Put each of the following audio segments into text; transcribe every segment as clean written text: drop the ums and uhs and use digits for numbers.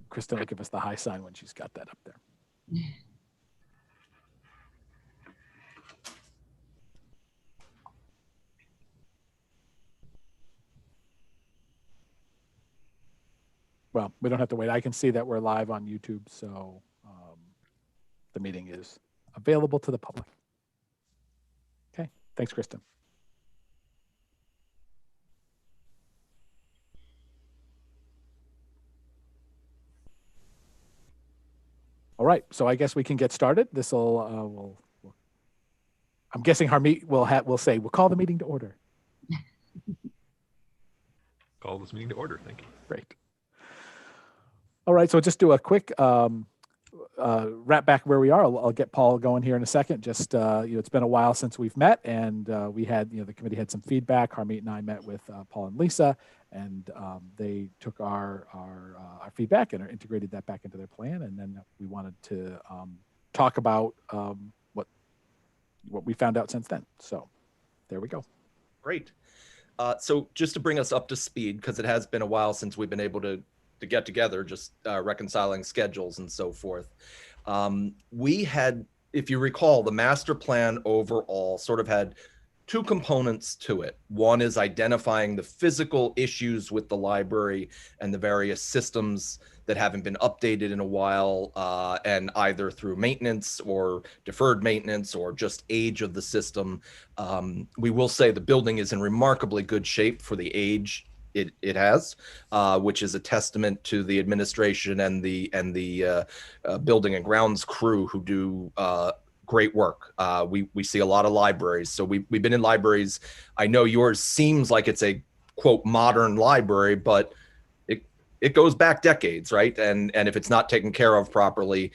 Kristen will give us the high sign when she's got that up there. Well, we don't have to wait. I can see that we're live on YouTube, so the meeting is available to the public. Okay, thanks, Kristen. All right, so I guess we can get started. This will, I'm guessing Harmeet will say, we'll call the meeting to order. Call this meeting to order. Thank you. Great. All right, so just do a quick wrap back where we are. I'll get Paul going here in a second. Just it's been a while since we've met, and we had the committee had some feedback. Harmeet and I met with Paul and Lisa, and they took our feedback and integrated that back into their plan. And then we wanted to talk about what we found out since then. So there we go. Great. So just to bring us up to speed, because it has been a while since we've been able to get together, just reconciling schedules and so forth. We had, if you recall, the master plan overall sort of had two components to it. One is identifying the physical issues with the library and the various systems that haven't been updated in a while, and either through maintenance or deferred maintenance or just age of the system. We will say the building is in remarkably good shape for the age it has, which is a testament to the administration and the building and grounds crew who do great work. We see a lot of libraries, so we've been in libraries. I know yours seems like it's a quote modern library, but it goes back decades, right? And if it's not taken care of properly,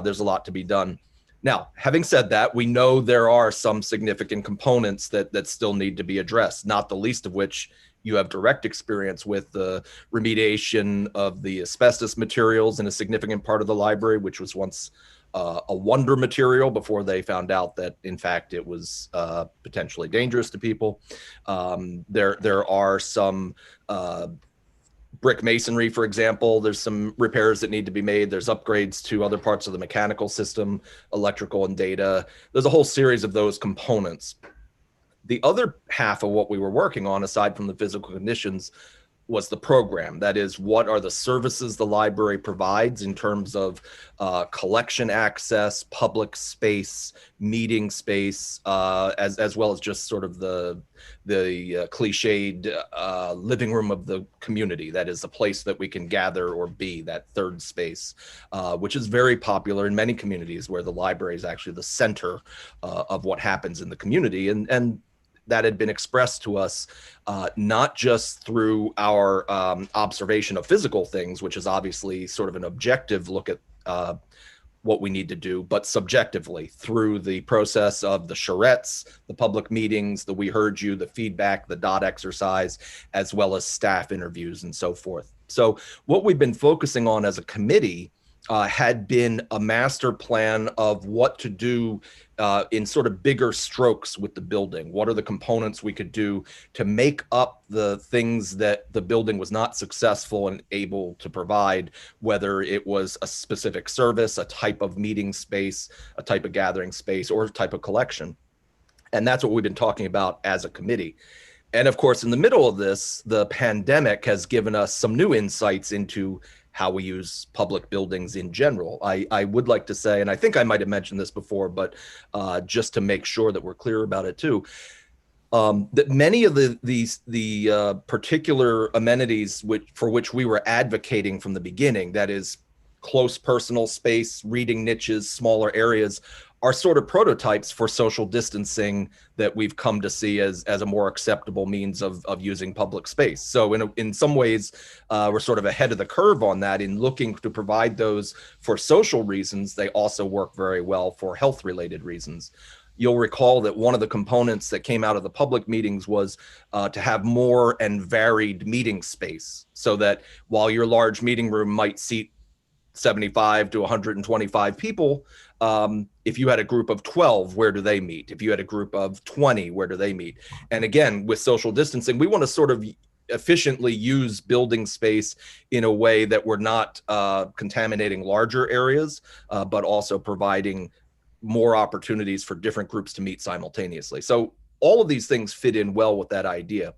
there's a lot to be done. Now, having said that, we know there are some significant components that still need to be addressed, not the least of which you have direct experience with, the remediation of the asbestos materials in a significant part of the library, which was once a wonder material before they found out that, in fact, it was potentially dangerous to people. There are some brick masonry, for example. There's some repairs that need to be made. There's upgrades to other parts of the mechanical system, electrical and data. There's a whole series of those components. The other half of what we were working on, aside from the physical conditions, was the program. That is, what are the services the library provides in terms of collection access, public space, meeting space, as well as just sort of the cliched living room of the community. That is a place that we can gather or be, that third space, which is very popular in many communities where the library is actually the center of what happens in the community. And that had been expressed to us, not just through our observation of physical things, which is obviously sort of an objective look at what we need to do, but subjectively through the process of the charrettes, the public meetings, the we heard you, the feedback, the dot exercise, as well as staff interviews and so forth. So what we've been focusing on as a committee had been a master plan of what to do in sort of bigger strokes with the building. What are the components we could do to make up the things that the building was not successful and able to provide, whether it was a specific service, a type of meeting space, a type of gathering space, or a type of collection. And that's what we've been talking about as a committee. And of course, in the middle of this, the pandemic has given us some new insights into how we use public buildings in general. I would like to say, and I think I might have mentioned this before, but just to make sure that we're clear about it too, that many of the particular amenities for which we were advocating from the beginning, that is close personal space, reading niches, smaller areas, are sort of prototypes for social distancing that we've come to see as a more acceptable means of using public space. So in some ways, we're sort of ahead of the curve on that in looking to provide those for social reasons. They also work very well for health-related reasons. You'll recall that one of the components that came out of the public meetings was to have more and varied meeting space, so that while your large meeting room might seat 75 to 125 people, if you had a group of 12, where do they meet? If you had a group of 20, where do they meet? And again, with social distancing, we want to sort of efficiently use building space in a way that we're not contaminating larger areas, but also providing more opportunities for different groups to meet simultaneously. So all of these things fit in well with that idea.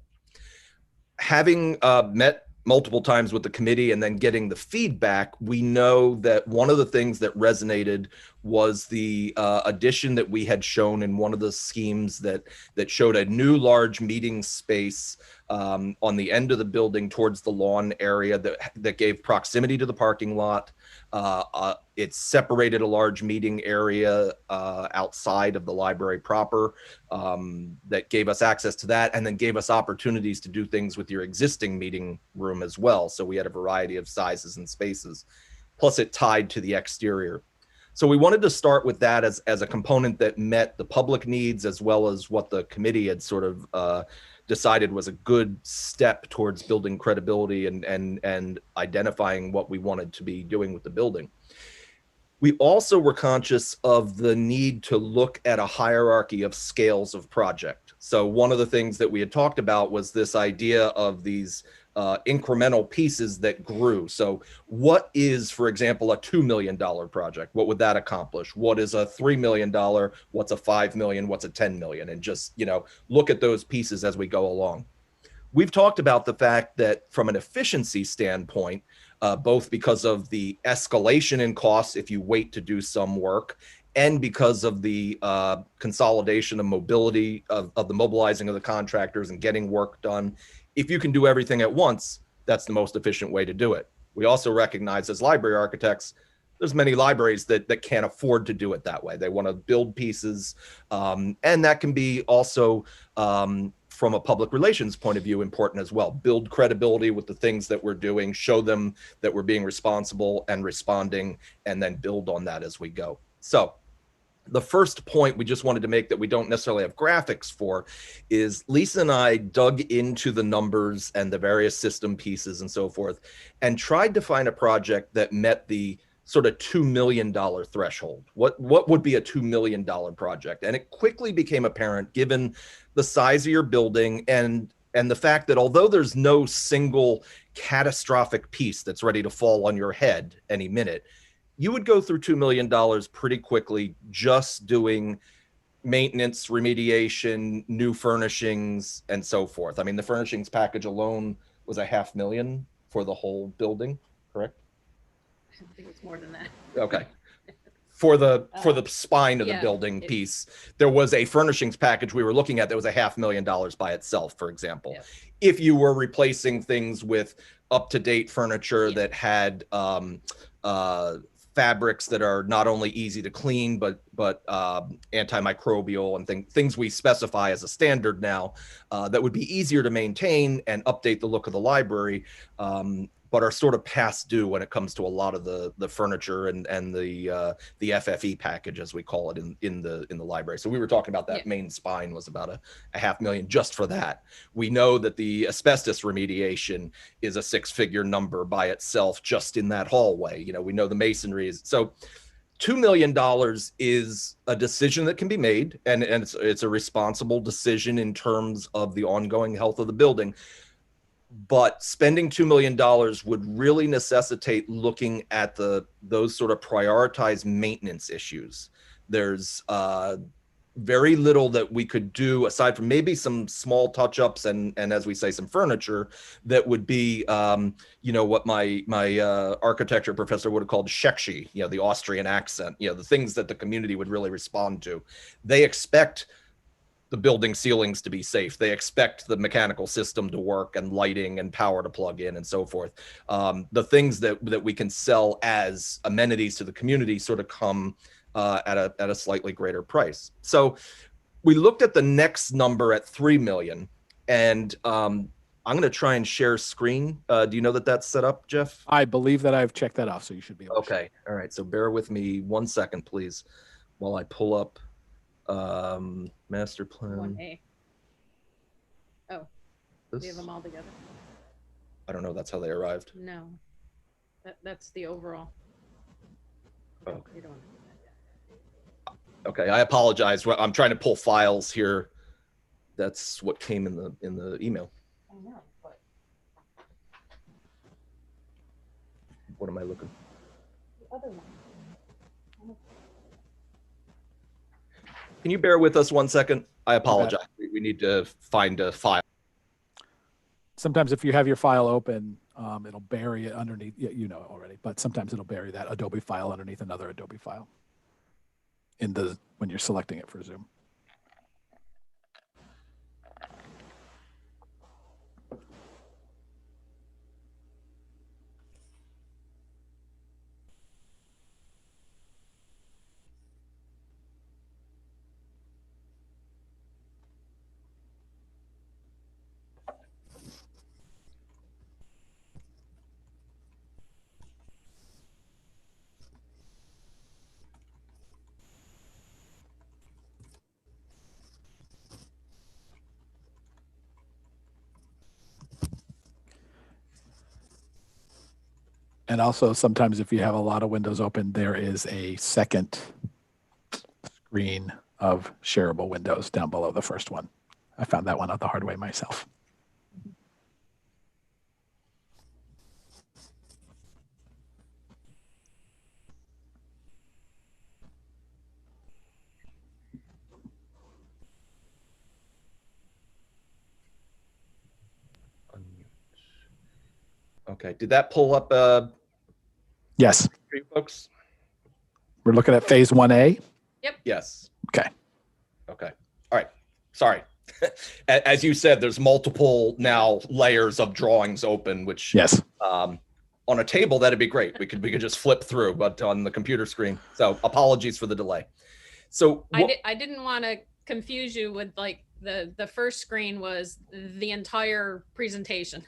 Having met multiple times with the committee and then getting the feedback, we know that one of the things that resonated was the addition that we had shown in one of the schemes that showed a new large meeting space on the end of the building towards the lawn area that gave proximity to the parking lot. It separated a large meeting area outside of the library proper that gave us access to that, and then gave us opportunities to do things with your existing meeting room as well. So we had a variety of sizes and spaces, plus it tied to the exterior. So we wanted to start with that as a component that met the public needs as well as what the committee had sort of decided was a good step towards building credibility and identifying what we wanted to be doing with the building. We also were conscious of the need to look at a hierarchy of scales of project. So one of the things that we had talked about was this idea of these incremental pieces that grew. So what is, for example, a $2 million project? What would that accomplish? What is a $3 million? What's a $5 million? What's a $10 million? And just, look at those pieces as we go along. We've talked about the fact that from an efficiency standpoint, both because of the escalation in costs if you wait to do some work, and because of the consolidation of mobility of the mobilizing of the contractors and getting work done, if you can do everything at once, that's the most efficient way to do it. We also recognize as library architects, there's many libraries that can't afford to do it that way. They want to build pieces, and that can be also from a public relations point of view important as well. Build credibility with the things that we're doing, show them that we're being responsible and responding, and then build on that as we go. So the first point we just wanted to make that we don't necessarily have graphics for is Lisa and I dug into the numbers and the various system pieces and so forth, and tried to find a project that met the sort of $2 million threshold. What would be a $2 million project? And it quickly became apparent, given the size of your building and the fact that although there's no single catastrophic piece that's ready to fall on your head any minute, you would go through $2 million pretty quickly just doing maintenance, remediation, new furnishings, and so forth. I mean, the furnishings package alone was $500,000 for the whole building, correct? I think it's more than that. Okay. For the spine of the building piece, there was a furnishings package we were looking at that was $500,000 by itself, for example. Yep. If you were replacing things with up-to-date furniture that had fabrics that are not only easy to clean, but antimicrobial and things we specify as a standard now that would be easier to maintain and update the look of the library, but are sort of past due when it comes to a lot of the furniture and the FFE package, as we call it in the library. So we were talking about that main spine was about $500,000 just for that. We know that the asbestos remediation is a six-figure number by itself just in that hallway. We know the masonry is so. $2 million is a decision that can be made, and it's a responsible decision in terms of the ongoing health of the building. But spending $2 million would really necessitate looking at those sort of prioritized maintenance issues. There's very little that we could do aside from maybe some small touch-ups and as we say, some furniture that would be, what my architecture professor would have called Shekshi, the Austrian accent, the things that the community would really respond to. They expect the building ceilings to be safe. They expect the mechanical system to work and lighting and power to plug in and so forth. The things that we can sell as amenities to the community sort of come at a slightly greater price. So we looked at the next number at 3 million, and I'm going to try and share screen. Do you know that that's set up, Jeff? I believe that I've checked that off, so you should be able to Okay. All right. So bear with me 1 second, please, while I pull up master plan. 1A. Oh, we have them all together. I don't know. That's how they arrived. No, that's the overall. Okay. You don't. Okay, I apologize. I'm trying to pull files here. That's what came in the email. I know, but What am I looking? The other one. Can you bear with us 1 second? I apologize. We need to find a file. Sometimes if you have your file open, it'll bury it underneath, you know it already, but sometimes it'll bury that Adobe file underneath another Adobe file when you're selecting it for Zoom. And also sometimes if you have a lot of windows open, there is a second screen of shareable windows down below the first one. I found that one out the hard way myself. Okay, did that pull up Yes, for you folks? we're looking at phase 1A. Yes. Okay. Okay. All right. Sorry. As you said, there's multiple now layers of drawings open, which Yes. on a table that'd be great. We could just flip through, but on the computer screen. So apologies for the delay. So I didn't want to confuse you with like the first screen was the entire presentation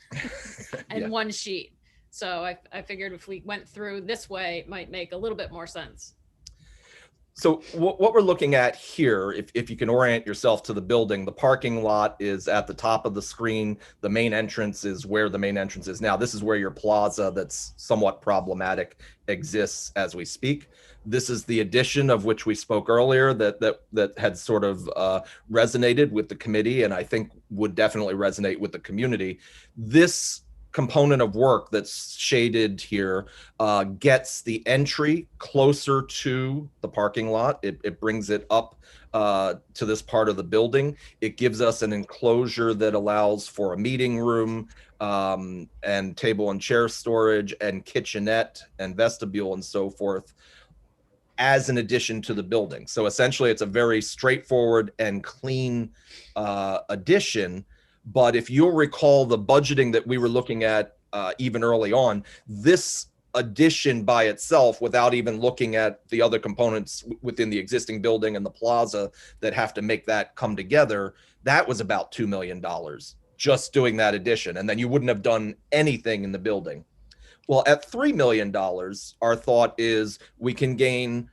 in Yeah. one sheet. So I figured if we went through this way, it might make a little bit more sense. So what we're looking at here, if you can orient yourself to the building, the parking lot is at the top of the screen. The main entrance is where the main entrance is now. This is where your plaza that's somewhat problematic exists as we speak. This is the addition of which we spoke earlier that had sort of resonated with the committee and I think would definitely resonate with the community. This component of work that's shaded here gets the entry closer to the parking lot. It brings it up to this part of the building. It gives us an enclosure that allows for a meeting room and table and chair storage and kitchenette and vestibule and so forth as an addition to the building. So essentially it's a very straightforward and clean addition. But if you'll recall the budgeting that we were looking at even early on, this addition by itself, without even looking at the other components within the existing building and the plaza that have to make that come together, that was about $2 million just doing that addition. And then you wouldn't have done anything in the building. Well, at $3 million, our thought is we can gain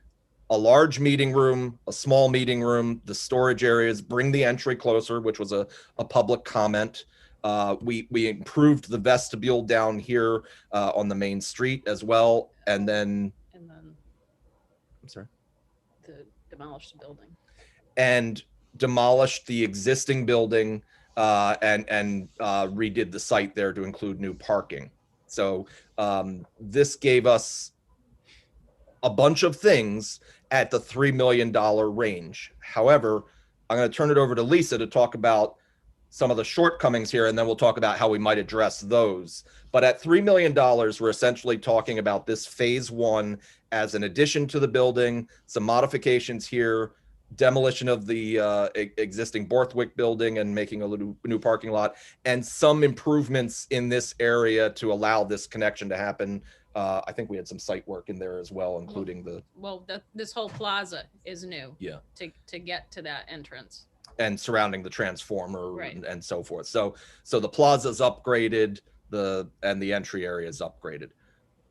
a large meeting room, a small meeting room, the storage areas, bring the entry closer, which was a public comment. We improved the vestibule down here on the main street as well. And then I'm sorry. Demolished the building. And demolished the existing building and redid the site there to include new parking. So this gave us a bunch of things at the $3 million range. However, I'm going to turn it over to Lisa to talk about some of the shortcomings here, and then we'll talk about how we might address those. But at $3 million, we're essentially talking about this phase one as an addition to the building, some modifications here, demolition of the existing Borthwick building and making a new parking lot, and some improvements in this area to allow this connection to happen. I think we had some site work in there as well, including this whole plaza is new. Yeah. To get to that entrance. And surrounding the transformer Right. and so forth. So the plaza's upgraded, and the entry area is upgraded.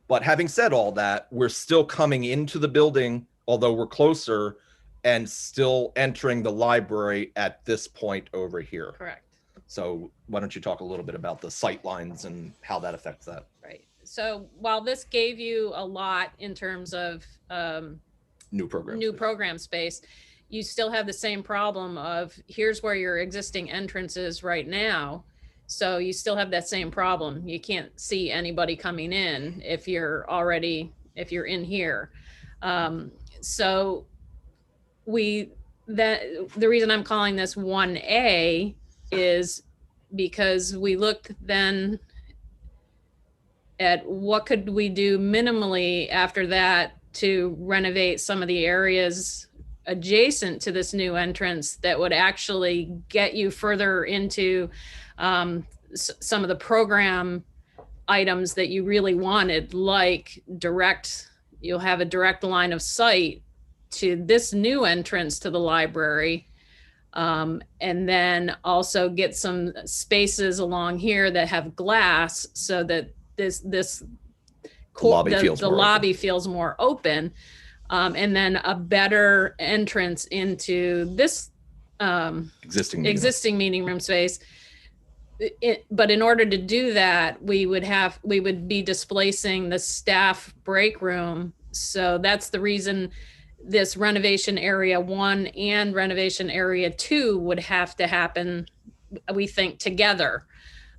But having said all that, we're still coming into the building, although we're closer, and still entering the library at this point over here. Correct. So why don't you talk a little bit about the sight lines and how that affects that? Right. So while this gave you a lot in terms of New program space, you still have the same problem of here's where your existing entrance is right now. So you still have that same problem. You can't see anybody coming in if you're in here. So the reason I'm calling this 1A is because we looked then at what could we do minimally after that to renovate some of the areas adjacent to this new entrance that would actually get you further into some of the program items that you really wanted, like you'll have a direct line of sight to this new entrance to the library. And then also get some spaces along here that have glass so that the lobby feels more open. And then a better entrance into this existing meeting room space. But in order to do that, we would be displacing the staff break room. So that's the reason this renovation area 1 and renovation area 2 would have to happen, we think, together.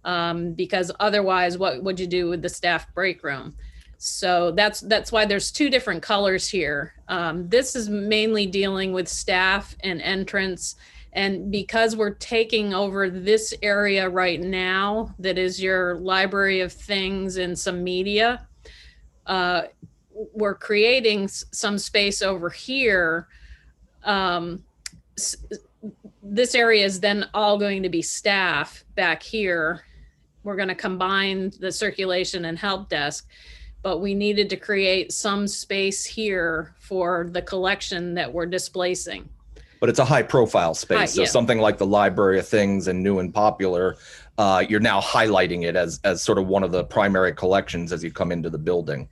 Because otherwise, what would you do with the staff break room? So that's why there's 2 different colors here. This is mainly dealing with staff and entrance. And because we're taking over this area right now, that is your library of things and some media, we're creating some space over here. This area is then all going to be staff back here. We're going to combine the circulation and help desk, but we needed to create some space here for the collection that we're displacing. But it's a high profile space. So something like the Library of Things and New and Popular, you're now highlighting it as sort of one of the primary collections as you come into the building.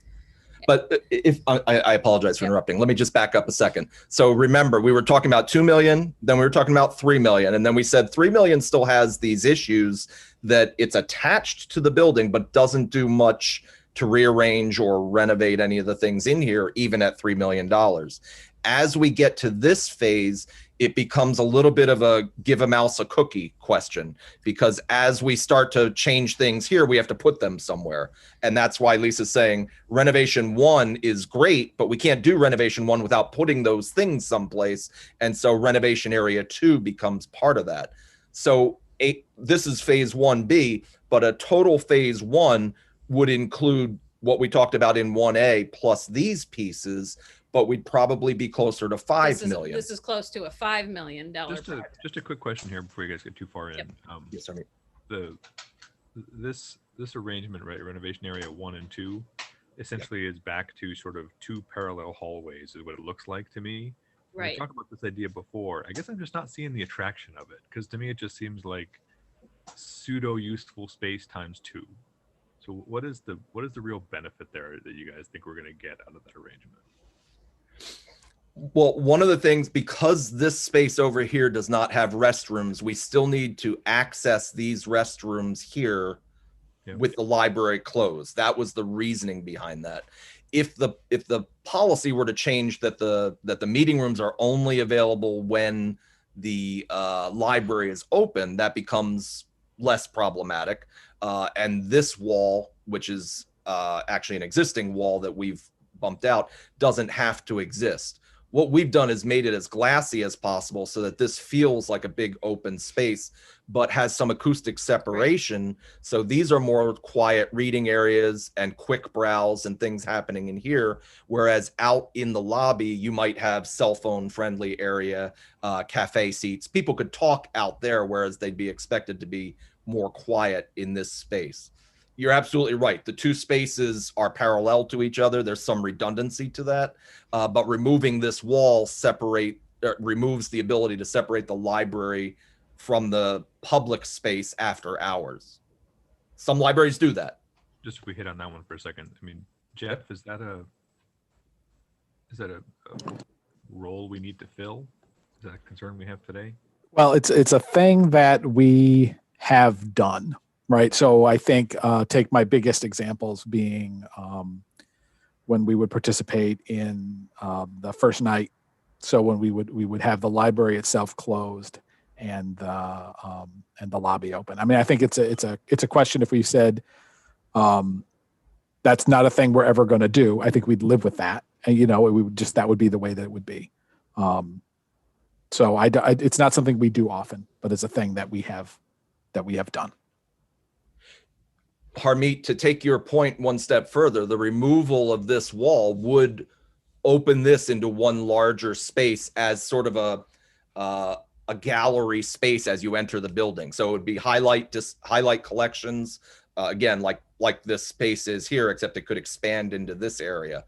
But if I apologize for interrupting, let me just back up a second. So remember, we were talking about 2 million, then we were talking about 3 million, and then we said 3 million still has these issues that it's attached to the building, but doesn't do much to rearrange or renovate any of the things in here, even at $3 million. As we get to this phase, it becomes a little bit of a give a mouse a cookie question, because as we start to change things here, we have to put them somewhere. And that's why Lisa's saying renovation 1 is great, but we can't do renovation 1 without putting those things someplace. And so renovation area 2 becomes part of that. So this is phase 1B, but a total phase 1 would include what we talked about in 1A plus these pieces, but we'd probably be closer to 5 million. This is close to a $5 million project. Just a quick question here before you guys get too far in. Yep. Yes, sir. This arrangement, right, renovation area 1 and 2, essentially is back to sort of 2 parallel hallways is what it looks like to me. Right. We talked about this idea before. I guess I'm just not seeing the attraction of it, because to me it just seems like pseudo useful space times 2. So what is the real benefit there that you guys think we're going to get out of that arrangement? Well, one of the things, because this space over here does not have restrooms, we still need to access these restrooms here with the library closed. That was the reasoning behind that. If the policy were to change that the meeting rooms are only available when the library is open, that becomes less problematic. And this wall, which is actually an existing wall that we've bumped out, doesn't have to exist. What we've done is made it as glassy as possible so that this feels like a big open space, but has some acoustic separation. So these are more quiet reading areas and quick browse and things happening in here. Whereas out in the lobby, you might have cell phone friendly area, cafe seats. People could talk out there, whereas they'd be expected to be more quiet in this space. You're absolutely right. The 2 spaces are parallel to each other. There's some redundancy to that, but removing this wall removes the ability to separate the library from the public space after hours. Some libraries do that. Just if we hit on that one for a second. I mean, Jeff, is that a role we need to fill? Is that a concern we have today? Well, it's a thing that we have done. Right. So I think take my biggest examples being when we would participate in the first night. So when we would have the library itself closed and the lobby open. I mean, I think it's a question. If we said that's not a thing we're ever going to do, I think we'd live with that, and we would that would be the way that it would be. So it's not something we do often, but it's a thing that we have done. Harmeet, to take your point one step further, the removal of this wall would open this into one larger space as sort of a gallery space as you enter the building. So it would be highlight collections, again, like this space is here, except it could expand into this area.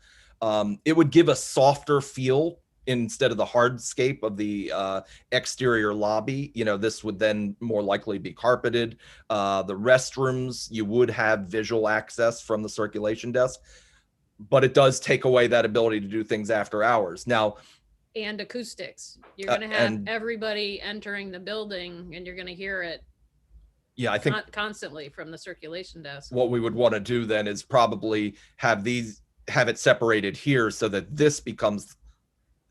It would give a softer feel instead of the hardscape of the exterior lobby. This would then more likely be carpeted. The restrooms, you would have visual access from the circulation desk, but it does take away that ability to do things after hours. Now, and acoustics. You're going to have everybody entering the building, and you're going to hear it. Yeah, I think constantly from the circulation desk. What we would want to do then is probably have it separated here so that this becomes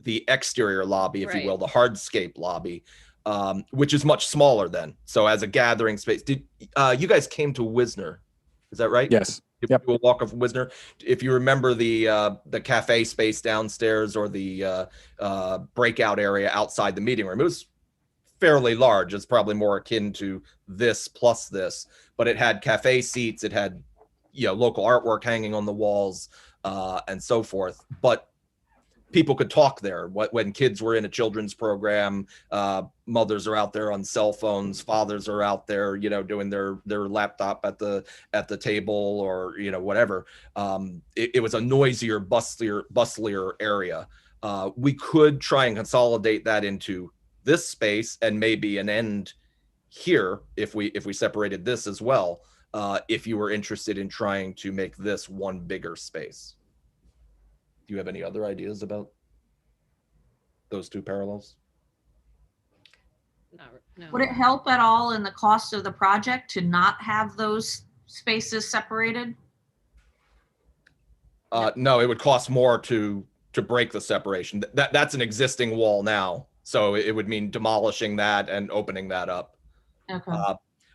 the exterior lobby, if you will, the hardscape lobby, which is much smaller then. So as a gathering space, did you guys came to Wisner? Is that right? Yes. Yep. Do a walk of Wisner. If you remember the cafe space downstairs or the breakout area outside the meeting room, it was fairly large. It's probably more akin to this plus this, but it had cafe seats. It had local artwork hanging on the walls and so forth. But people could talk there. When kids were in a children's program, mothers are out there on cell phones, fathers are out there, doing their laptop at the table or whatever. It was a noisier, bustlier area. We could try and consolidate that into this space and maybe an end here if we separated this as well. If you were interested in trying to make this one bigger space. Do you have any other ideas about those two parallels? No. Would it help at all in the cost of the project to not have those spaces separated? No, it would cost more to break the separation. That's an existing wall now, so it would mean demolishing that and opening that up. Okay.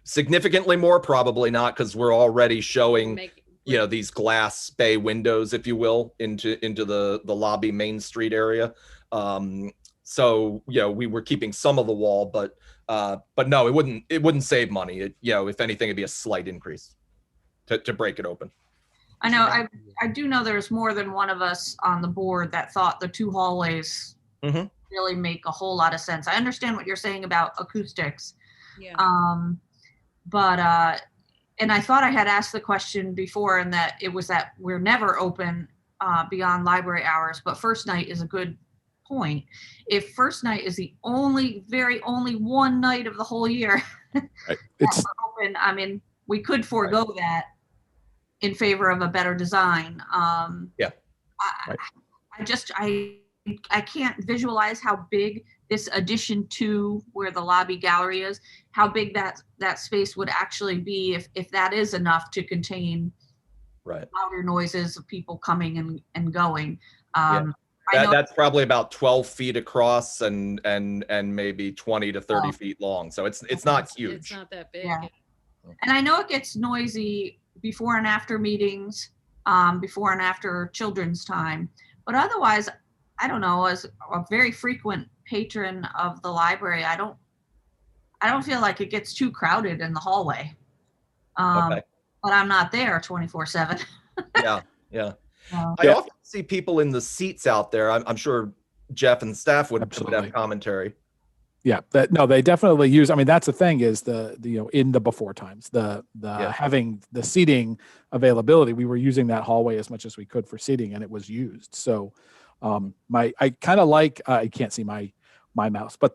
Significantly more, probably not, because we're already showing these glass bay windows, if you will, into the lobby Main Street area. So we were keeping some of the wall, but no, it wouldn't save money. If anything, it'd be a slight increase to break it open. I know. I do know there's more than one of us on the board that thought the two hallways really make a whole lot of sense. I understand what you're saying about acoustics. Yeah. And I thought I had asked the question before, and that it was that we're never open beyond library hours, but first night is a good point. If first night is the only one night of the whole year right. It's open, I mean, we could forego that in favor of a better design. Yeah. I can't visualize how big this addition to where the lobby gallery is, how big that space would actually be if that is enough to contain louder noises of people coming and going. That's probably about 12 feet across and maybe 20 to 30 feet long. So it's not huge. It's not that big. Yeah. And I know it gets noisy before and after meetings, before and after children's time, but otherwise, I don't know, as a very frequent patron of the library, I don't feel like it gets too crowded in the hallway. But I'm not there 24/7. Yeah. I often see people in the seats out there. I'm sure Jeff and staff would have commentary. Yeah, they definitely use. I mean, that's the thing is the in the before times, having the seating availability, we were using that hallway as much as we could for seating, and it was used. So, I kind of like. You can't see my mouse, but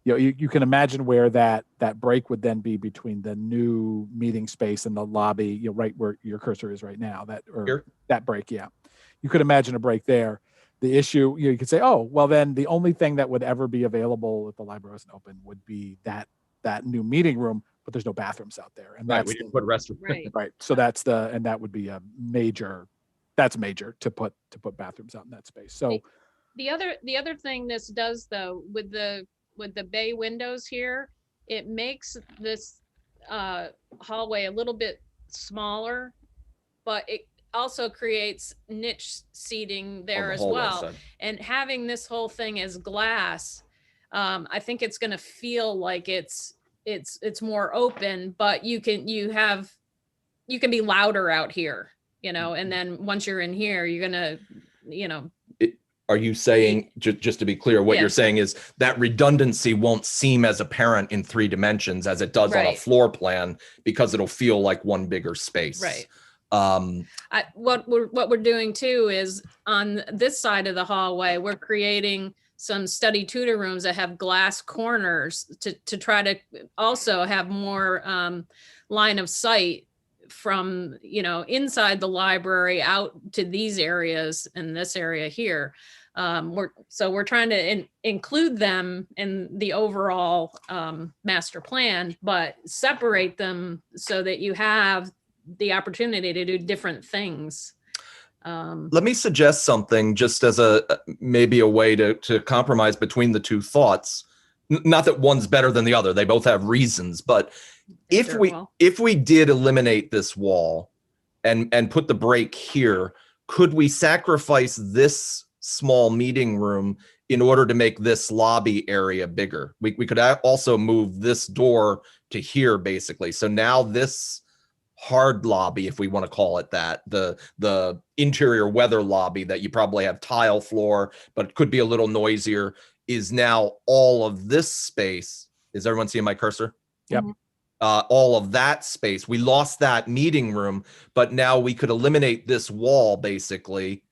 you can imagine where that break would then be between the new meeting space and the lobby. Right where your cursor is right now. That break, yeah, you could imagine a break there. The issue, you could say, oh, well, then the only thing that would ever be available if the library wasn't open would be that new meeting room, but there's no bathrooms out there, and we didn't put restrooms. Right. So that would be a major. That's major to put bathrooms out in that space. So the other thing this does though with the with the bay windows here, it makes this hallway a little bit smaller, but it also creates niche seating there as well. Side. And having this whole thing as glass, I think it's going to feel like it's more open, but you can be louder out here, and then once you're in here, you're going to, Are you saying, just to be clear, what you're saying is that redundancy won't seem as apparent in 3 dimensions as it does on a floor plan, because it'll feel like one bigger space. Right. What we're doing too is on this side of the hallway, we're creating some study tutor rooms that have glass corners to try to also have more line of sight from inside the library out to these areas and this area here. We're trying to include them in the overall master plan, but separate them so that you have the opportunity to do different things. Let me suggest something just as maybe a way to compromise between the 2 thoughts. Not that one's better than the other. They both have reasons, but if we did eliminate this wall and put the break here, could we sacrifice this small meeting room in order to make this lobby area bigger? We could also move this door to here, basically. So now this hard lobby, if we want to call it that, the interior weather lobby that you probably have tile floor, but could be a little noisier, is now all of this space. Is everyone seeing my cursor? Yep. All of that space. We lost that meeting room, but now we could eliminate this wall, basically,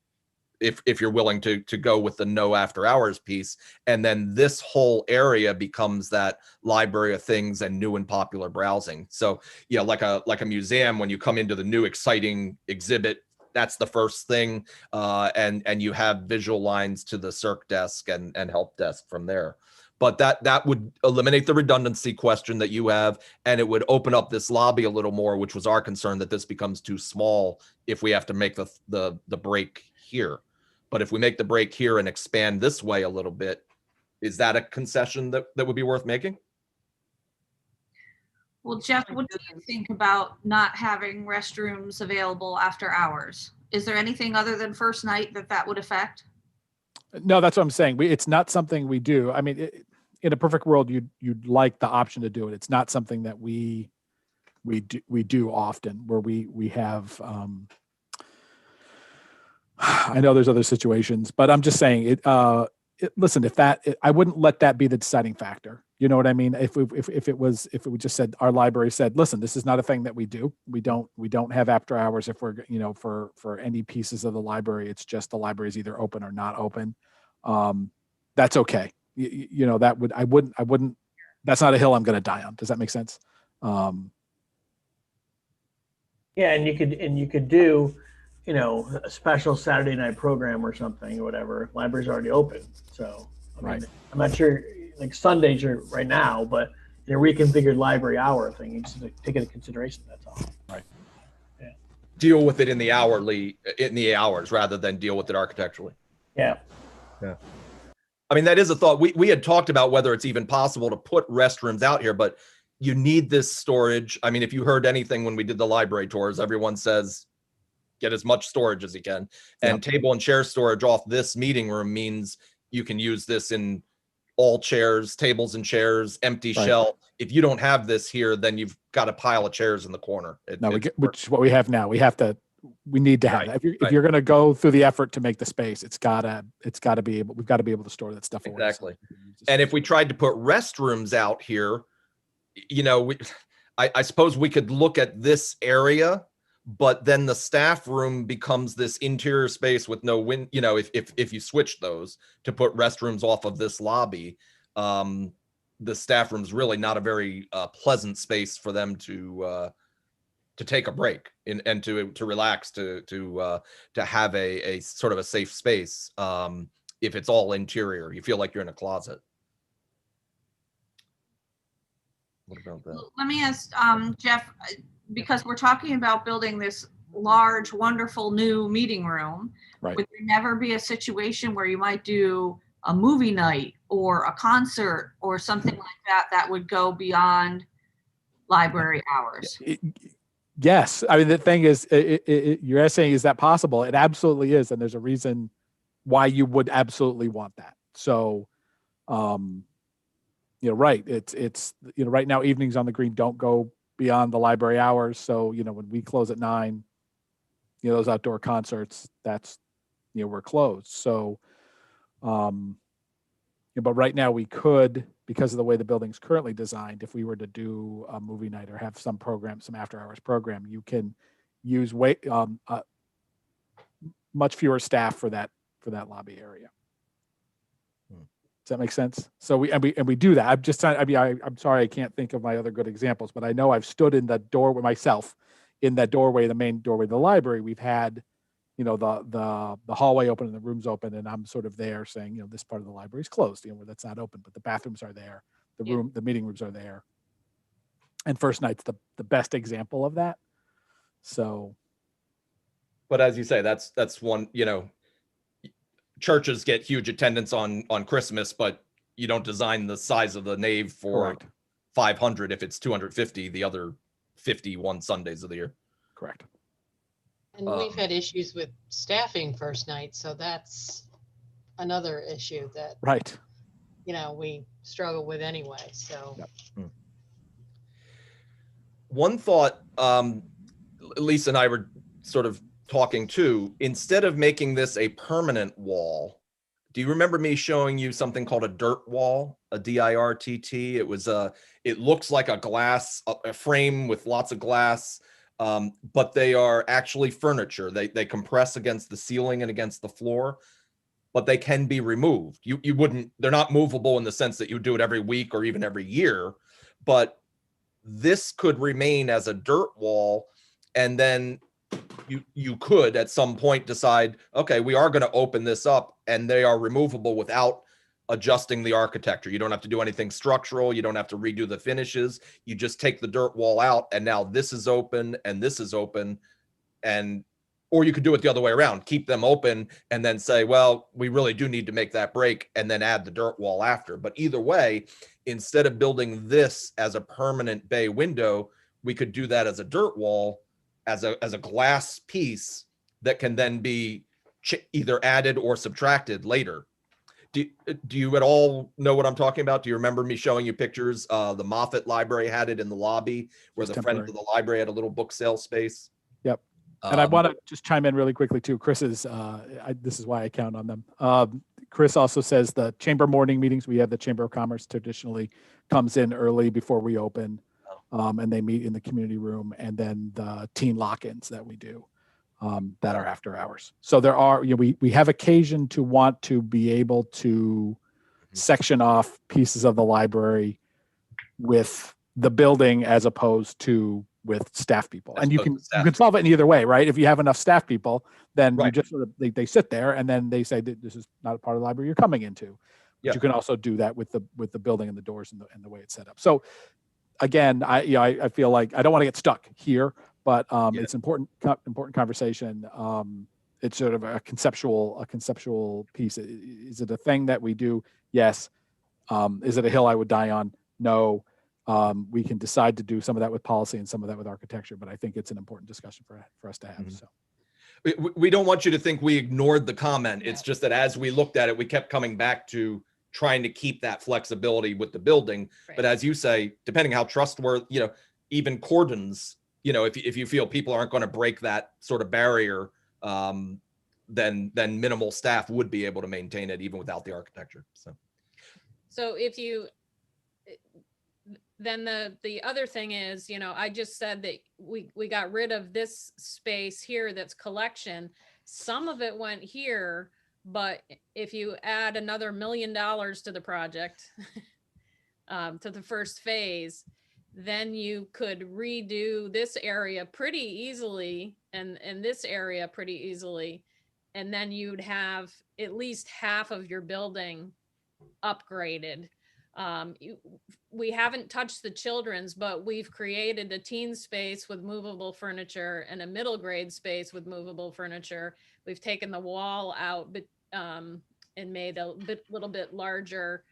if you're willing to go with the no after hours piece, and then this whole area becomes that library of things and new and popular browsing. So yeah, like a museum, when you come into the new exciting exhibit, that's the first thing, and you have visual lines to the circ desk and help desk from there. But that would eliminate the redundancy question that you have, and it would open up this lobby a little more, which was our concern, that this becomes too small if we have to make the break here. But if we make the break here and expand this way a little bit, is that a concession that would be worth making? Well, Jeff, what do you think about not having restrooms available after hours? Is there anything other than first night that would affect? No, that's what I'm saying. It's not something we do. I mean, in a perfect world, you'd like the option to do it. It's not something that we do often, where we have. I know there's other situations, but I'm just saying listen, I wouldn't let that be the deciding factor. You know what I mean? If we just said, our library said, listen, this is not a thing that we do. We don't have after hours if we're, for any pieces of the library. It's just the library is either open or not open. That's okay. I wouldn't, that's not a hill I'm going to die on. Does that make sense? Yeah. And you could do, a special Saturday night program or something or whatever. Library's already open. So, right. I'm not sure, like Sundays are right now, but a reconfigured library hour thing, you just take it into consideration. That's all. Right. Yeah. Deal with it in the hours rather than deal with it architecturally. Yeah. Yeah. I mean, that is a thought. We had talked about whether it's even possible to put restrooms out here, but you need this storage. I mean, if you heard anything when we did the library tours, everyone says, get as much storage as you can. And table and chair storage off this meeting room means you can use this in all chairs, tables and chairs, empty shell. If you don't have this here, then you've got a pile of chairs in the corner. Which is what we have now. We need to have that. If you're going to go through the effort to make the space, we've got to be able to store that stuff. Exactly. And if we tried to put restrooms out here, I suppose we could look at this area, but then the staff room becomes this interior space with no wind. If you switch those to put restrooms off of this lobby, the staff room is really not a very pleasant space for them to take a break and to relax, to have a sort of a safe space. If it's all interior, you feel like you're in a closet. What about that? Let me ask Jeff, because we're talking about building this large, wonderful new meeting room. Right. Would there never be a situation where you might do a movie night or a concert or something like that that would go beyond library hours? Yes. I mean, the thing is, you're saying, is that possible? It absolutely is. And there's a reason why you would absolutely want that. So, right. It's, right now evenings on the green don't go beyond the library hours. So, when we close at 9, those outdoor concerts, that's, we're closed. So, but right now we could, because of the way the building's currently designed, if we were to do a movie night or have some program, some after hours program, you can use much fewer staff for that lobby area. Does that make sense? So we do that. I'm just trying. I'm sorry, I can't think of my other good examples, but I know I've stood in the doorway myself, in that doorway, the main doorway of the library. We've had, the hallway open and the rooms open, and I'm sort of there saying, this part of the library is closed, where that's not open, but the bathrooms are there, the meeting rooms are there. And first night's the best example of that. So, but as you say, that's one, churches get huge attendance on Christmas, but you don't design the size of the nave for correct. 500 if it's 250 the other 51 Sundays of the year. Correct. And we've had issues with staffing first night, so that's another issue that right. We struggle with anyway. So one thought, Lisa and I were sort of talking too, instead of making this a permanent wall, do you remember me showing you something called a dirt wall, a DIRTT? It was it looks like a glass, a frame with lots of glass, but they are actually furniture. They compress against the ceiling and against the floor, but they can be removed. You wouldn't, they're not movable in the sense that you do it every week or even every year, but this could remain as a dirt wall, and then you could at some point decide, okay, we are going to open this up, and they are removable without adjusting the architecture. You don't have to do anything structural. You don't have to redo the finishes. You just take the dirt wall out, and now this is open and this is open. And or you could do it the other way around, keep them open and then say, well, we really do need to make that break, and then add the dirt wall after. But either way, instead of building this as a permanent bay window, we could do that as a dirt wall, as a glass piece that can then be either added or subtracted later. Do you at all know what I'm talking about? Do you remember me showing you pictures? The Moffett Library had it in the lobby, where the friend of the library had a little book sale space. Yep. And I want to just chime in really quickly too. Chris's, this is why I count on them. Chris also says the chamber morning meetings, we have the Chamber of Commerce traditionally comes in early before we open, and they meet in the community room, and then the teen lock-ins that we do that are after hours. So there are, we have occasion to want to be able to section off pieces of the library with the building as opposed to with staff people. And you can solve it in either way, right? If you have enough staff people, then you just sort of, they sit there and then they say that this is not a part of the library you're coming into. But you can also do that with the building and the doors and the way it's set up. So again, I feel like I don't want to get stuck here, but it's important conversation. It's sort of a conceptual piece. Is it a thing that we do? Yes. Is it a hill I would die on? No. We can decide to do some of that with policy and some of that with architecture, but I think it's an important discussion for us to have. So we don't want you to think we ignored the comment. It's just that as we looked at it, we kept coming back to trying to keep that flexibility with the building. Right. But as you say, depending how trustworthy, even cordons, if you feel people aren't going to break that sort of barrier, then minimal staff would be able to maintain it even without the architecture. So if you, then the other thing is, I just said that we got rid of this space here that's collection. Some of it went here, but if you add another $1 million to the project, to the first phase, then you could redo this area pretty easily and this area pretty easily. And then you'd have at least half of your building upgraded. We haven't touched the children's, but we've created a teen space with movable furniture and a middle grade space with movable furniture. We've taken the wall out, but and made a little bit larger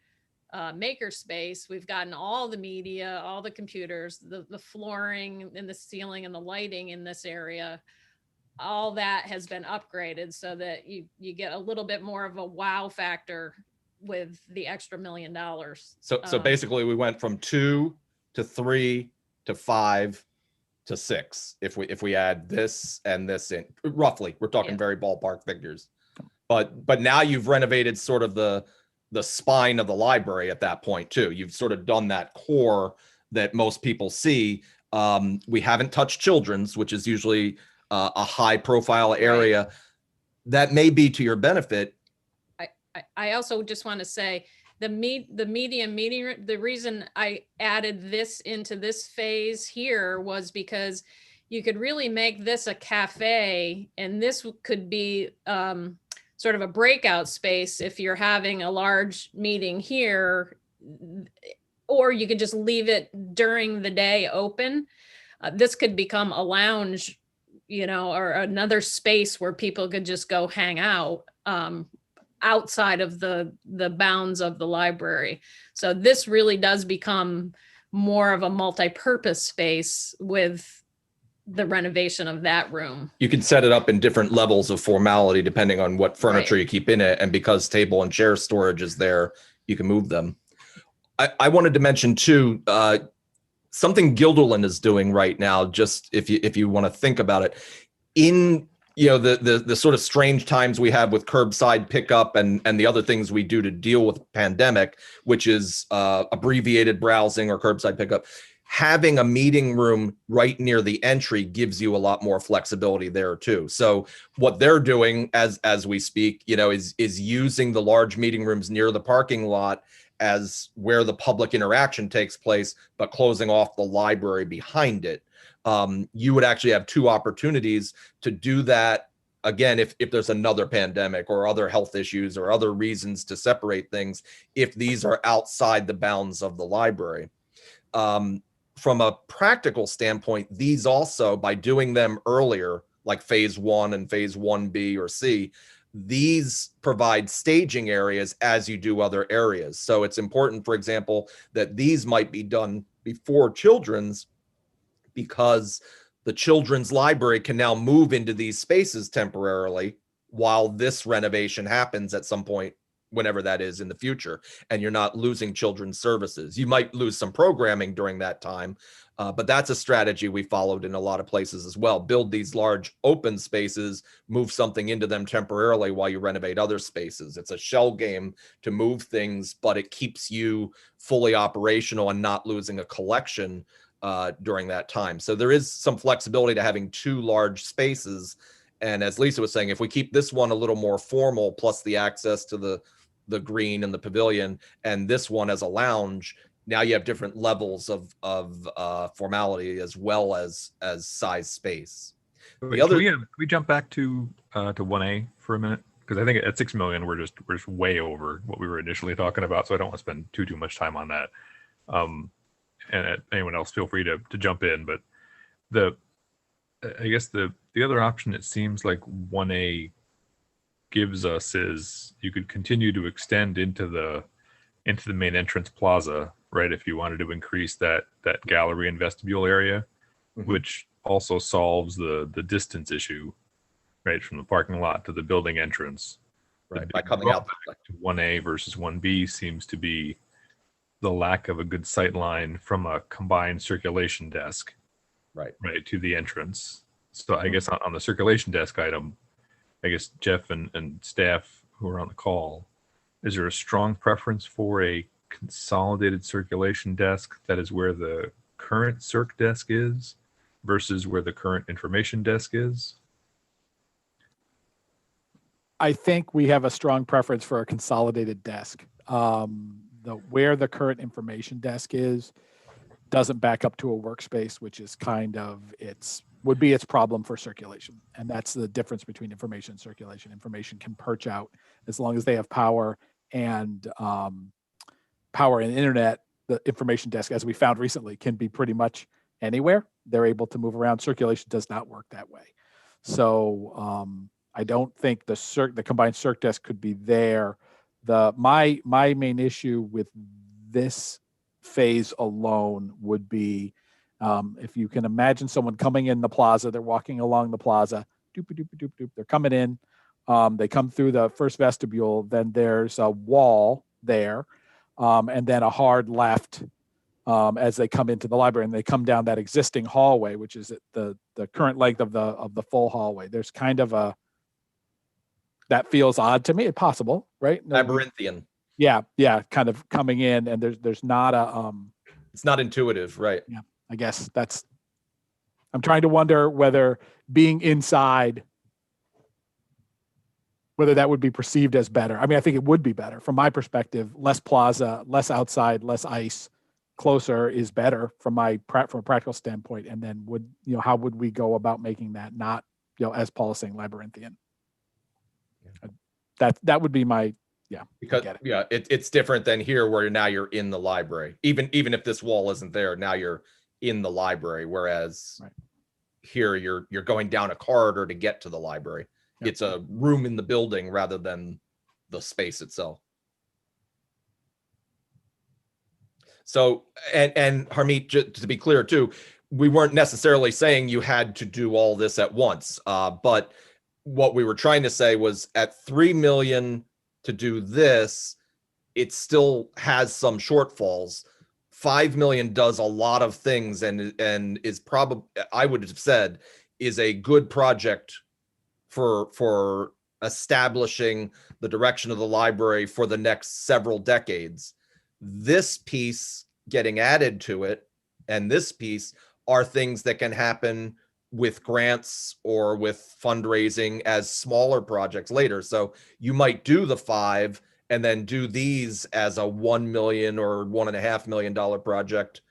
maker space, we've gotten all the media, all the computers, the flooring and the ceiling and the lighting in this area. All that has been upgraded so that you get a little bit more of a wow factor with the extra $1 million. So basically we went from 2 to 3 to 5 to 6 if we add this and this in, roughly. We're talking very ballpark figures. But now you've renovated sort of the spine of the library at that point too. You've sort of done that core that most people see. We haven't touched children's, which is usually a high profile area. Right. That may be to your benefit. I also just want to say the medium meeting room, the reason I added this into this phase here was because you could really make this a cafe, and this could be sort of a breakout space if you're having a large meeting here, or you could just leave it during the day open. This could become a lounge, or another space where people could just go hang out outside of the bounds of the library. So this really does become more of a multi-purpose space with the renovation of that room. You can set it up in different levels of formality depending on what furniture you keep in it. And because table and chair storage is there, you can move them. I wanted to mention too, something Guilderland is doing right now, just if you want to think about it, in the sort of strange times we have with curbside pickup and the other things we do to deal with pandemic, which is abbreviated browsing or curbside pickup. Having a meeting room right near the entry gives you a lot more flexibility there too. So what they're doing as we speak, is using the large meeting rooms near the parking lot as where the public interaction takes place, but closing off the library behind it. You would actually have 2 opportunities to do that. Again, if there's another pandemic or other health issues or other reasons to separate things, if these are outside the bounds of the library. From a practical standpoint, these also, by doing them earlier, like phase 1 and phase 1B or C, these provide staging areas as you do other areas. So it's important, for example, that these might be done before children's, because the children's library can now move into these spaces temporarily while this renovation happens at some point, whenever that is in the future, and you're not losing children's services. You might lose some programming during that time, but that's a strategy we followed in a lot of places as well. Build these large open spaces, move something into them temporarily while you renovate other spaces. It's a shell game to move things, but it keeps you fully operational and not losing a collection during that time. So there is some flexibility to having 2 large spaces. And as Lisa was saying, if we keep this one a little more formal, plus the access to the green and the pavilion, and this one as a lounge, now you have different levels of formality as well as size space. Wait, can we jump back to 1A for a minute? Because I think at $6 million, we're just way over what we were initially talking about. So I don't want to spend too much time on that. And anyone else, feel free to jump in. But I guess the other option, it seems like 1A gives us, is you could continue to extend into the main entrance plaza, right? If you wanted to increase that gallery and vestibule area, which also solves the distance issue, right, from the parking lot to the building entrance. Right, by coming out to 1A versus 1B seems to be the lack of a good sight line from a combined circulation desk, right to the entrance. So I guess on the circulation desk item, I guess Jeff and staff who are on the call, is there a strong preference for a consolidated circulation desk that is where the current circ desk is versus where the current information desk is? I think we have a strong preference for a consolidated desk. Where the current information desk is doesn't back up to a workspace, which is kind of would be its problem for circulation. And that's the difference between information and circulation. Information can perch out as long as they have power and internet. The information desk, as we found recently, can be pretty much anywhere. They're able to move around. Circulation does not work that way. So I don't think the combined circ desk could be there. My main issue with this phase alone would be, if you can imagine someone coming in the plaza, they're walking along the plaza, doop doop doop doop, they're coming in, they come through the first vestibule, then there's a wall there, and then a hard left as they come into the library, and they come down that existing hallway, which is the current length of the full hallway. There's kind of that feels odd to me. It's possible, right? Labyrinthian. Yeah, kind of coming in, and there's not a it's not intuitive, right? Yeah, I guess I'm trying to wonder whether being inside, whether that would be perceived as better. I mean, I think it would be better from my perspective. Less plaza, less outside, less ice, closer is better from a practical standpoint. And then how would we go about making that not, as Paul is saying, labyrinthian? That would be my, because it's different than here where now you're in the library. Even if this wall isn't there, now you're in the library. Whereas here you're going down a corridor to get to the library. Yep. It's a room in the building rather than the space itself. So, and Harmeet, to be clear too, we weren't necessarily saying you had to do all this at once. But what we were trying to say was at 3 million to do this, it still has some shortfalls. 5 million does a lot of things and is probably, I would have said, is a good project for establishing the direction of the library for the next several decades. This piece getting added to it and this piece are things that can happen with grants or with fundraising as smaller projects later. So you might do the 5 and then do these as a 1 million or $1.5 million project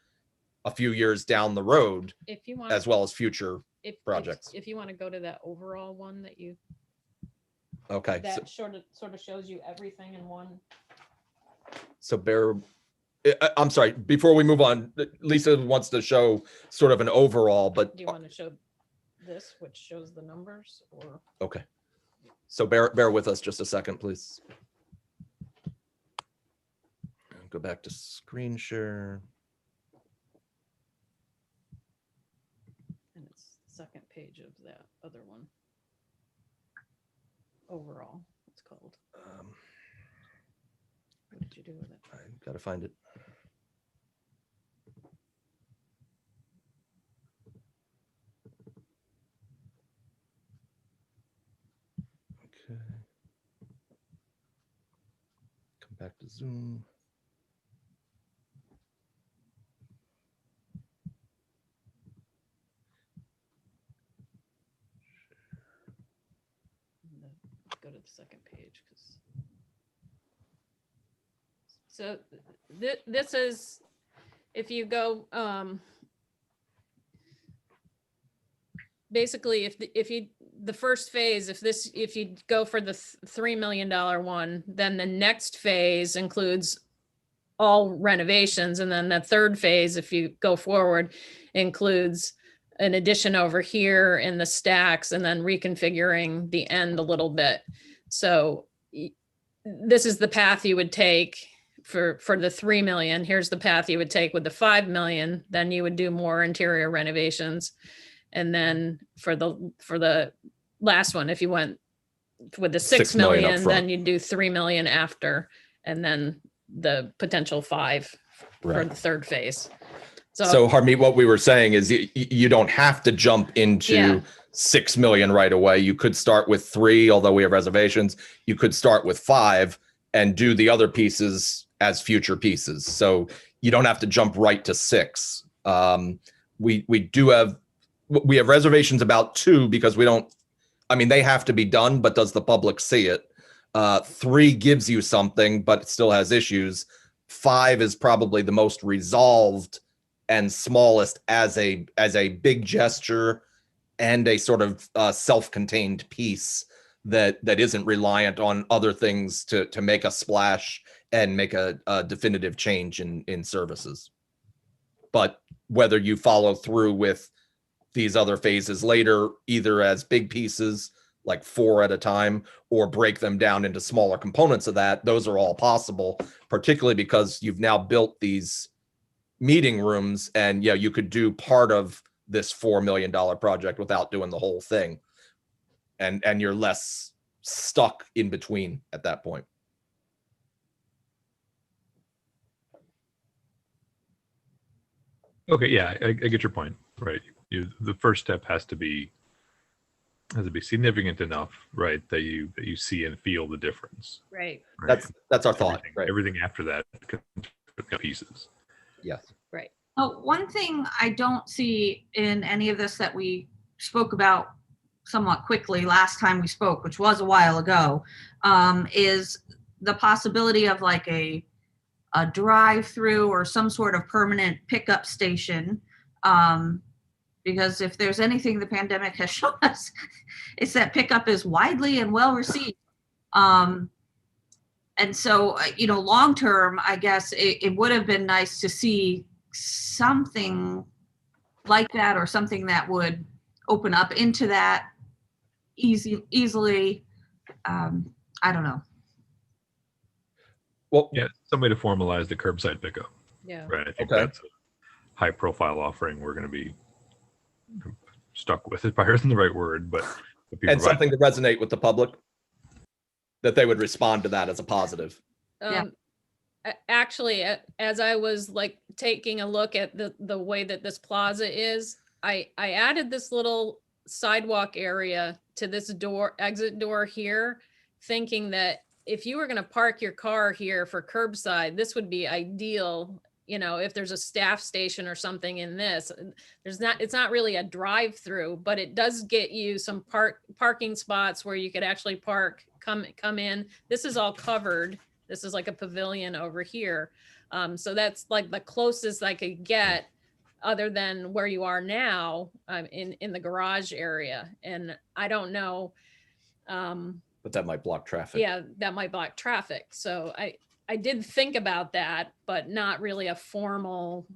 a few years down the road, if you want, as well as future projects. If you want to go to that overall one that you, okay, that sort of shows you everything in one. So I'm sorry, before we move on, Lisa wants to show sort of an overall, but do you want to show this, which shows the numbers, or? Okay. So bear with us just a second, please. Go back to screen share. And it's the second page of that other one. Overall, it's called. What did you do with it? I gotta find it. Okay. Come back to Zoom. Go to the second page, because so this is, if you go basically if you the first phase, if you go for the $3 million one, then the next phase includes all renovations, and then the third phase, if you go forward, includes an addition over here in the stacks and then reconfiguring the end a little bit. So this is the path you would take for the 3 million. Here's the path you would take with the 5 million. Then you would do more interior renovations. And then for the last one, if you went with the 6 million, then you'd do 3 million after, and then the potential 5 for the third phase. So Harmeet, what we were saying is you don't have to jump into 6 million right away. You could start with 3, although we have reservations. You could start with 5 and do the other pieces as future pieces. So you don't have to jump right to 6. We have reservations about 2 because they have to be done, but does the public see it? 3 gives you something, but it still has issues. 5 is probably the most resolved and smallest as a big gesture and a sort of self-contained piece that isn't reliant on other things to make a splash and make a definitive change in services. But whether you follow through with these other phases later, either as big pieces like 4 at a time, or break them down into smaller components of that. Those are all possible, particularly because you've now built these meeting rooms, and yeah, you could do part of this $4 million project without doing the whole thing. And you're less stuck in between at that point. Okay, yeah, I get your point. Right, the first step has to be significant enough, right, that you see and feel the difference. Right. That's our thought. Right. Everything after that pieces. Yes. Right. Oh, one thing I don't see in any of this that we spoke about somewhat quickly last time we spoke, which was a while ago, is the possibility of like a drive-through or some sort of permanent pickup station. Because if there's anything the pandemic has shown us, it's that pickup is widely and well received. And so, long term, I guess it would have been nice to see something like that, or something that would open up into that easily. I don't know. Well, yeah, some way to formalize the curbside pickup. Yeah. Right. I think Okay. that's a high profile offering we're going to be stuck with. It probably isn't the right word, but and something to resonate with the public, that they would respond to that as a positive. Yeah. Actually, as I was like taking a look at the way that this plaza is, I added this little sidewalk area to this exit door here, thinking that if you were going to park your car here for curbside, this would be ideal. If there's a staff station or something in this, it's not really a drive-through, but it does get you some parking spots where you could actually come in. This is all covered. This is like a pavilion over here. So that's like the closest I could get, other than where you are now, in the garage area. And I don't know. But that might block traffic. Yeah, that might block traffic. So I did think about that, but not really a formal,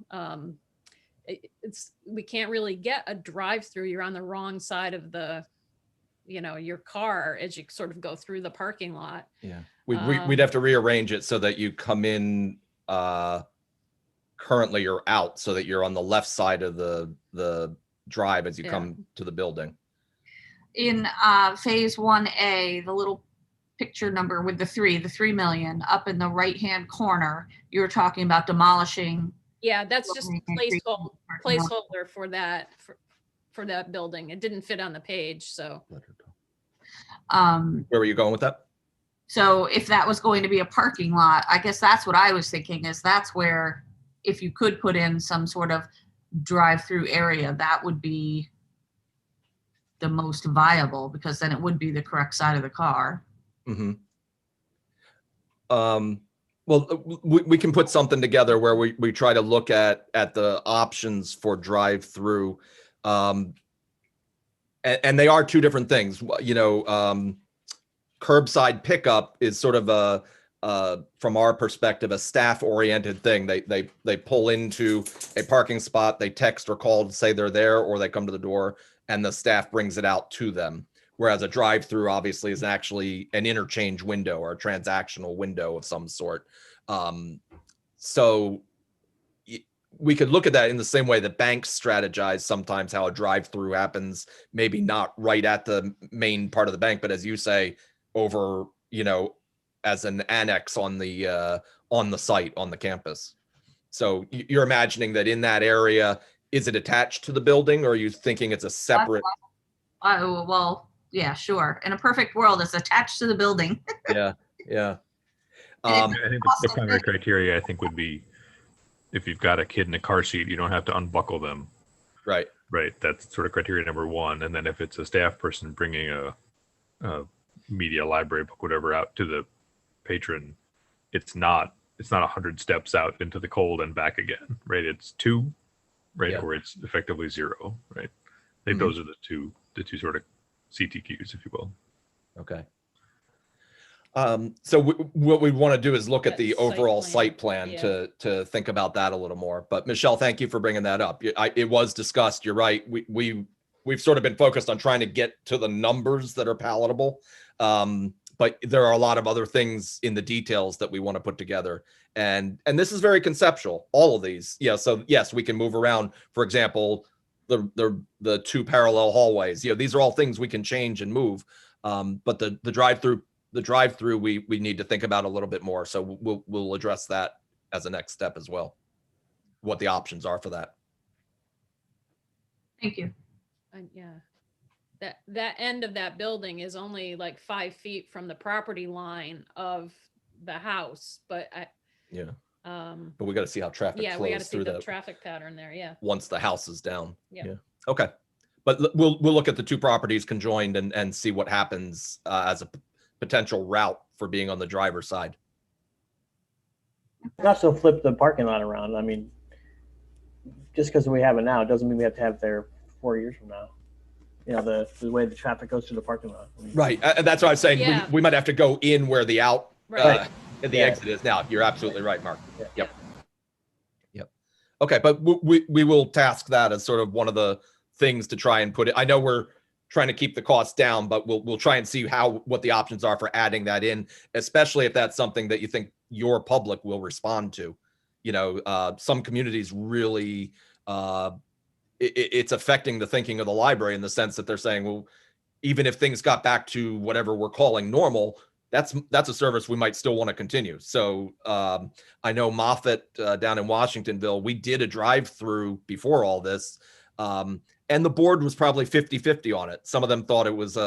we can't really get a drive-through. You're on the wrong side of your car as you sort of go through the parking lot. Yeah. We'd have to rearrange it so that you come in currently you're out, so that you're on the left side of the drive as you come to the building. In phase 1A, the little picture number with the 3 million up in the right-hand corner, you were talking about demolishing. Yeah, that's just placeholder for that for that building. It didn't fit on the page, so. Where were you going with that? So if that was going to be a parking lot, I guess that's what I was thinking, is that's where, if you could put in some sort of drive-through area, that would be the most viable, because then it would be the correct side of the car. Mm-hmm. Well, we can put something together where we try to look at the options for drive-through, and they are two different things. Curbside pickup is sort of from our perspective, a staff-oriented thing. They pull into a parking spot, they text or call to say they're there, or they come to the door and the staff brings it out to them. Whereas a drive-through obviously is actually an interchange window or a transactional window of some sort. So we could look at that in the same way that banks strategize sometimes how a drive-through happens, maybe not right at the main part of the bank, but as you say, over, as an annex on the site, on the campus. So you're imagining that in that area, is it attached to the building, or are you thinking it's a separate? Well, yeah, sure. In a perfect world, it's attached to the building. Yeah. I think the primary criteria, I think, would be if you've got a kid in a car seat, you don't have to unbuckle them. Right. That's sort of criteria number one. And then if it's a staff person bringing a media, library book, whatever, out to the patron, it's not 100 steps out into the cold and back again, right? It's 2, right? Yeah. Or it's effectively 0, right? I think those are the two sort of CTQs, if you will. Okay. So what we want to do is look at the That overall site site plan yeah. to think about that a little more. But Michelle, thank you for bringing that up. It was discussed. You're right. We we've sort of been focused on trying to get to the numbers that are palatable. But there are a lot of other things in the details that we want to put together. And this is very conceptual, all of these. Yeah. So yes, we can move around. For example, the 2 parallel hallways. These are all things we can change and move. But the drive-through we need to think about a little bit more. So we'll address that as a next step as well, what the options are for that. Thank you. Yeah. That end of that building is only like 5 feet from the property line of the house, but but we got to see how traffic we got flows to see through the that traffic pattern there. Yeah. once the house is down. Yeah. Okay. But we'll look at the 2 properties conjoined and see what happens as a potential route for being on the driver's side. You can also flip the parking lot around. I mean, just because we have it now doesn't mean we have to have it there 4 years from now. The way the traffic goes through the parking lot. Right. And that's what I was saying. Yeah. We might have to go in where the out Right. and the exit is now. You're absolutely right, Mark. Yeah. Yep. Okay. But we will task that as sort of one of the things to try and put it. I know we're trying to keep the costs down, but we'll try and see what the options are for adding that in, especially if that's something that you think your public will respond to. Some communities really, it's affecting the thinking of the library in the sense that they're saying, well, even if things got back to whatever we're calling normal, that's a service we might still want to continue. So I know Moffett down in Washingtonville, we did a drive-through before all this. And the board was probably 50-50 on it. Some of them thought it was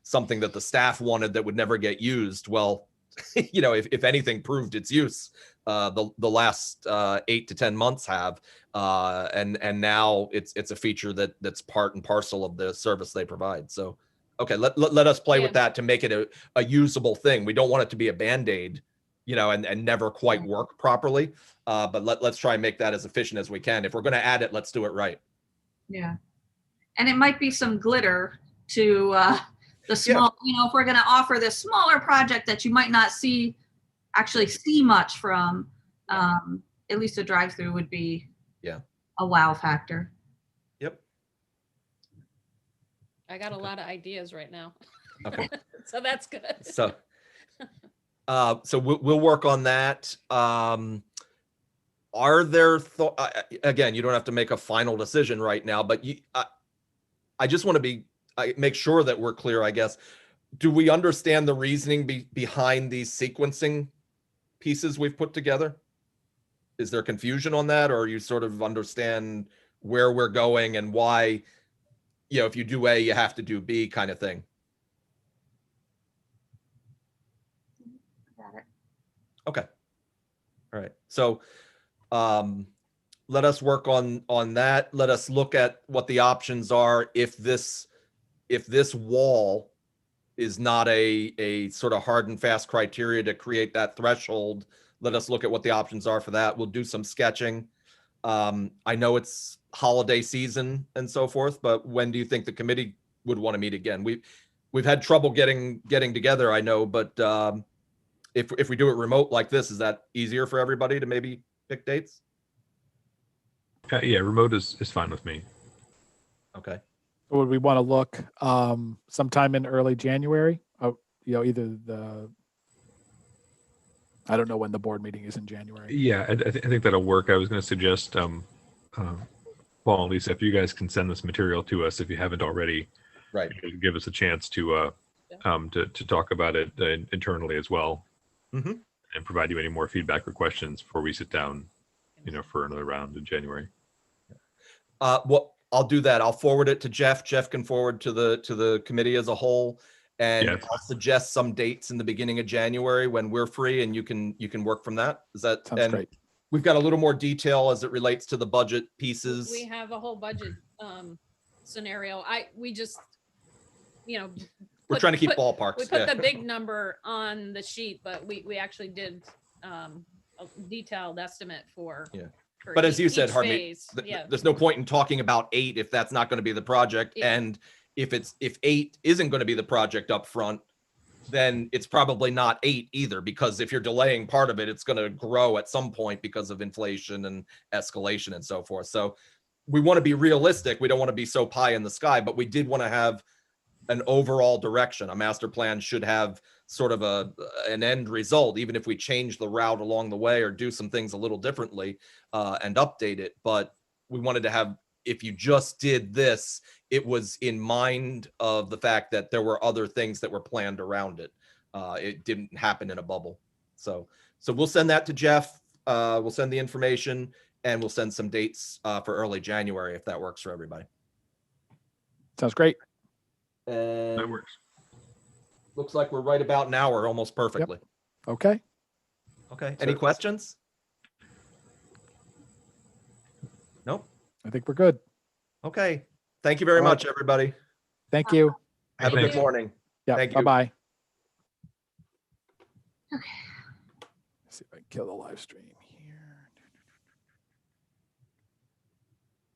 something that the staff wanted that would never get used. Well, if anything proved its use, the last 8 to 10 months have, and now it's a feature that's part and parcel of the service they provide. So, okay, let us play with that to make it a usable thing. We don't want it to be a Band-Aid, and never quite work properly. But let's try and make that as efficient as we can. If we're going to add it, let's do it right. Yeah. And it might be some glitter to the small, if we're going to offer this smaller project that you might not actually see much from, at least a drive-through would be a wow factor. Yep. I got a lot of ideas right now. Okay. So that's good. So we'll work on that. Are there again, you don't have to make a final decision right now, but I just want to make sure that we're clear, I guess. Do we understand the reasoning behind these sequencing pieces we've put together? Is there confusion on that, or you sort of understand where we're going and why, if you do A, you have to do B kind of thing? Got it. Okay. All right. So let us work on that. Let us look at what the options are if this wall is not a sort of hard and fast criteria to create that threshold. Let us look at what the options are for that. We'll do some sketching. I know it's holiday season and so forth, but when do you think the committee would want to meet again? We've had trouble getting together, I know, but if we do it remote like this, is that easier for everybody to maybe pick dates? Yeah, remote is fine with me. Okay. Would we want to look sometime in early January? Either I don't know when the board meeting is in January. Yeah, I think that'll work. I was going to suggest, Paul and Lisa, if you guys can send this material to us, if you haven't already, right, give us a chance to talk about it internally as well, mm-hmm, and provide you any more feedback or questions before we sit down, for another round in January. Well, I'll do that. I'll forward it to Jeff. Jeff can forward to the committee as a whole, and Yes. I'll suggest some dates in the beginning of January when we're free, and you can work from that. Is that Sounds great? We've got a little more detail as it relates to the budget pieces. We have a whole budget scenario. We just, We're trying to keep ballparks. We put the big number on the sheet, but we actually did a detailed estimate for. Yeah. But as you said, Harmony, yeah. There's no point in talking about 8 if that's not going to be the project. Yeah. And if 8 isn't going to be the project up front, then it's probably not 8 either, because if you're delaying part of it, it's going to grow at some point because of inflation and escalation and so forth. So we want to be realistic. We don't want to be so pie in the sky, but we did want to have an overall direction. A master plan should have sort of an end result, even if we change the route along the way or do some things a little differently and update it. But we wanted to have, if you just did this, it was in mind of the fact that there were other things that were planned around it. It didn't happen in a bubble. So we'll send that to Jeff. We'll send the information, and we'll send some dates for early January if that works for everybody. Sounds great. And That works. looks like we're right about an hour, almost perfectly. Okay. Okay. Any questions? Nope. I think we're good. Okay. Thank you very All right. much, everybody. Thank you. Have a Thanks. good morning. Yeah. Thank you. Bye-bye. Okay. See if I can kill the live stream.